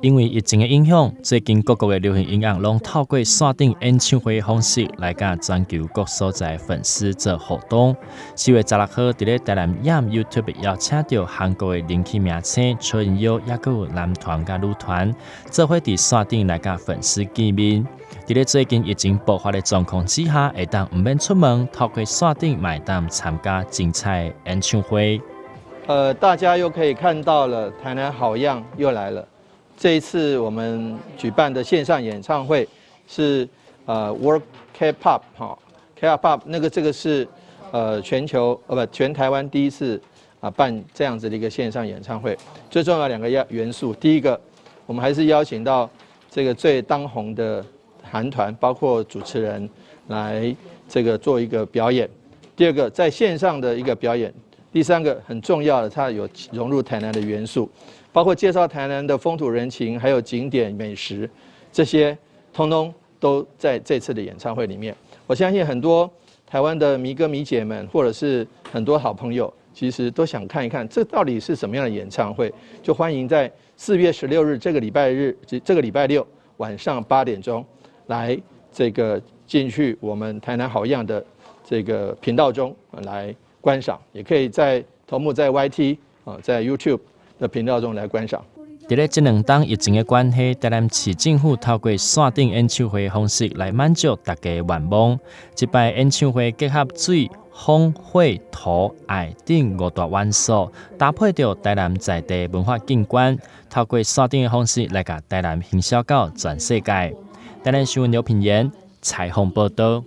因为疫情的影响，最近各国的流行音乐拢透过线顶演唱会的方式来甲全球各所在粉丝做互动。4月16號，伫咧台南 YouTube 邀請到韓國的人氣明星崔允佑，也有男團甲女團，做伙伫線頂來甲粉絲見面。伫咧最近疫情爆發的狀況之下，會當唔免出門，透過線頂買當參加精彩的演唱會。大家又可以看到了，台南好樣又來了。这一次我们举办的线上演唱会是World K-pop K-pop 这个是全台湾第一次办这样子的一个线上演唱会。最重要的2个元素，第一个我们还是邀请到这个最当红的韩团，包括主持人来这个做一个表演。第二个在线上的一个表演。第3个很重要的，它有融入台南的元素。包括介绍台南的风土人情，还有景点美食，这些通通都在这次的演唱会里面。我相信很多台湾的迷哥迷姐们，或者是很多好朋友，其实都想看一看这到底是什么样的演唱会。就欢迎在4月16日这个礼拜六晚上8点钟来这个进去我们台南好样的这个频道中来观赏，也可以在头目在 YT 在 YouTube。的频道中来观赏。伫咧这2档疫情的关系，台南市政府透过线顶演唱会的方式来满足大家的愿望。这摆演唱会结合水、风、火、土、爱等5大元素，搭配着台南在地文化景观，透过线顶的方式来甲台南行销到全世界。台南新闻刘品言采访报道。